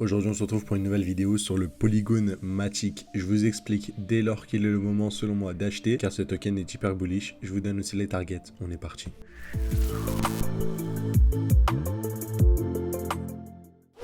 Aujourd'hui, on se retrouve pour une nouvelle vidéo sur le Polygon Matic. Je vous explique dès lors qu'il est le moment, selon moi, d'acheter, car ce token est hyper bullish. Je vous donne aussi les targets. On est parti.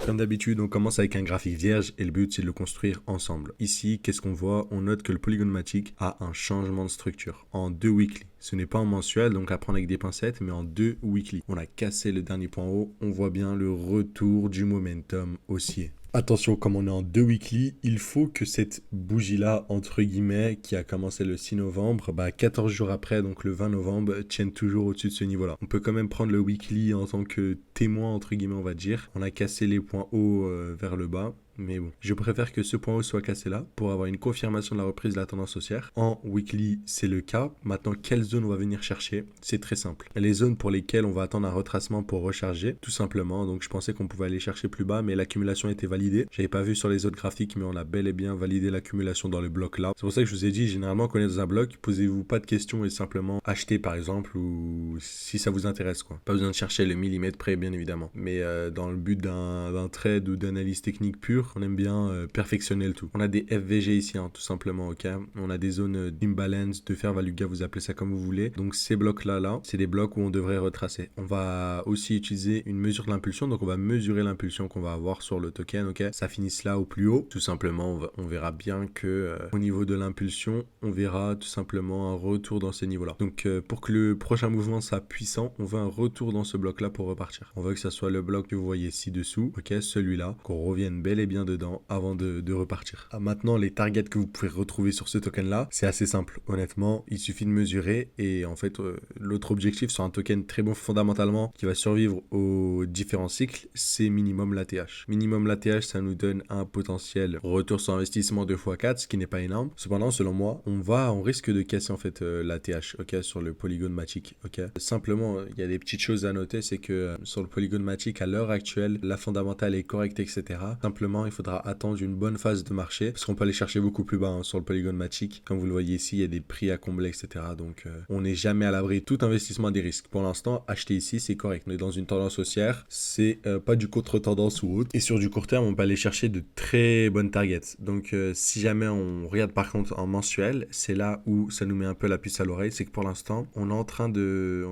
Comme d'habitude, on commence avec un graphique vierge et le but c'est de le construire ensemble. Ici, qu'est-ce qu'on voit? On note que le Polygon Matic a un changement de structure en 2 weekly. Ce n'est pas en mensuel, donc à prendre avec des pincettes, mais en 2 weekly. On a cassé le dernier point haut, on voit bien le retour du momentum haussier. Attention, comme on est en 2 weekly, il faut que cette bougie-là, entre guillemets, qui a commencé le 6 novembre, 14 jours après, donc le 20 novembre, tienne toujours au-dessus de ce niveau-là. On peut quand même prendre le weekly en tant que témoin, entre guillemets, on va dire. On a cassé les points hauts vers le bas. Mais bon, je préfère que ce point haut soit cassé là pour avoir une confirmation de la reprise de la tendance haussière. En weekly, c'est le cas. Maintenant, quelle zone on va venir chercher? C'est très simple. Les zones pour lesquelles on va attendre un retracement pour recharger, tout simplement. Donc, je pensais qu'on pouvait aller chercher plus bas, mais l'accumulation était validée. J'avais pas vu sur les autres graphiques, mais on a bel et bien validé l'accumulation dans le bloc là. C'est pour ça que je vous ai dit, généralement, quand on est dans un bloc, posez-vous pas de questions et simplement achetez par exemple ou si ça vous intéresse quoi. Pas besoin de chercher le millimètre près, bien évidemment. Mais dans le but d'un trade ou d'analyse technique pure, on aime bien perfectionner le tout. On a des FVG ici, hein, tout simplement, ok. On a des zones d'imbalance, de fair value gap, vous appelez ça comme vous voulez. Donc ces blocs-là, c'est des blocs où on devrait retracer. On va aussi utiliser une mesure de l'impulsion, donc on va mesurer l'impulsion qu'on va avoir sur le token, ok. Ça finisse là au plus haut. Tout simplement, on verra bien que au niveau de l'impulsion, on verra tout simplement un retour dans ces niveaux-là. Donc pour que le prochain mouvement soit puissant, on veut un retour dans ce bloc-là pour repartir. On veut que ça soit le bloc que vous voyez ci-dessous, ok, celui-là, qu'on revienne bel et bien dedans avant de repartir. Maintenant, les targets que vous pouvez retrouver sur ce token là, c'est assez simple. Honnêtement, il suffit de mesurer et en fait, l'autre objectif sur un token très bon fondamentalement qui va survivre aux différents cycles, c'est minimum l'ATH. Minimum l'ATH, ça nous donne un potentiel retour sur investissement 2x4, ce qui n'est pas énorme. Cependant, selon moi, on risque de casser en fait l'ATH, ok, sur le Polygon Matic, ok. Simplement, il y a des petites choses à noter, c'est que sur le Polygon Matic, à l'heure actuelle, la fondamentale est correcte, etc. Simplement, il faudra attendre une bonne phase de marché parce qu'on peut aller chercher beaucoup plus bas hein, sur le Polygon Matic. Comme vous le voyez ici, il y a des prix à combler, etc. Donc, on n'est jamais à l'abri. Tout investissement a des risques. Pour l'instant, acheter ici, c'est correct. On est dans une tendance haussière. C'est pas du contre-tendance ou autre. Et sur du court terme, on peut aller chercher de très bonnes targets. Donc, si jamais on regarde par contre en mensuel, c'est là où ça nous met un peu la puce à l'oreille. C'est que pour l'instant, on est en train de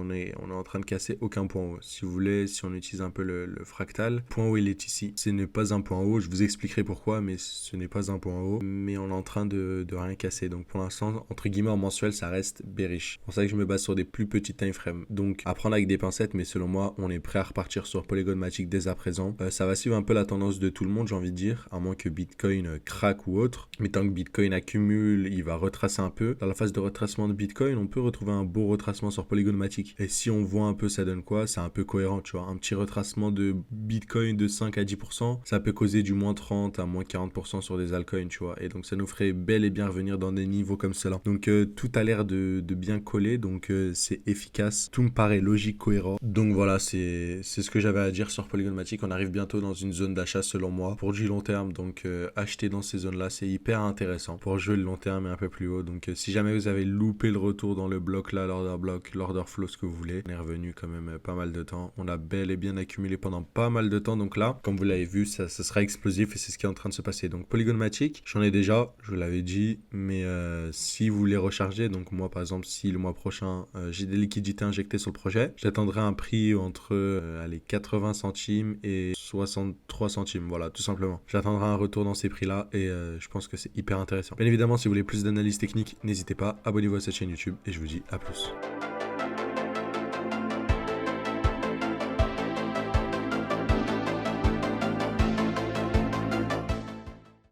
casser aucun point haut. Si vous voulez, si on utilise un peu le fractal, point haut il est ici. Ce n'est pas un point haut. Je vous expliquerai pourquoi, mais ce n'est pas un point haut. Mais on est en train de rien casser. Donc pour l'instant, entre guillemets, en mensuel, ça reste bearish. C'est pour ça que je me base sur des plus petits time frames. Donc à prendre avec des pincettes, mais selon moi, on est prêt à repartir sur Polygon Matic dès à présent. Ça va suivre un peu la tendance de tout le monde, j'ai envie de dire, à moins que Bitcoin craque ou autre. Mais tant que Bitcoin accumule, il va retracer un peu. Dans la phase de retracement de Bitcoin, on peut retrouver un beau retracement sur Polygon Matic. Et si on voit un peu, ça donne quoi? C'est un peu cohérent, tu vois. Un petit retracement de Bitcoin de 5 à 10%, ça peut causer du moins 30 à moins 40% sur des altcoins, tu vois. Et donc ça nous ferait bel et bien revenir dans des niveaux comme cela. Donc tout a l'air de bien coller, donc c'est efficace. Tout me paraît logique, cohérent. Donc voilà, c'est ce que j'avais à dire sur Polygon Matic. On arrive bientôt dans une zone d'achat selon moi pour du long terme. Donc acheter dans ces zones-là, c'est hyper intéressant pour jouer le long terme et un peu plus haut. Donc si jamais vous avez loupé le retour dans le bloc là, l'order flow, ce que vous voulez, on est revenu quand même pas mal de temps. On a bel et bien accumulé pendant pas mal de temps. Donc là, comme vous l'avez vu, ça sera explosif et c'est ce qui est en train de se passer. Donc Polygon Matic, j'en ai déjà, je vous l'avais dit, mais si vous voulez recharger, donc moi par exemple, si le mois prochain j'ai des liquidités injectées sur le projet, j'attendrai un prix entre 80 centimes et 63 centimes, voilà, tout simplement. J'attendrai un retour dans ces prix-là et je pense que c'est hyper intéressant. Bien évidemment, si vous voulez plus d'analyse technique, n'hésitez pas, abonnez-vous à cette chaîne YouTube et je vous dis à plus.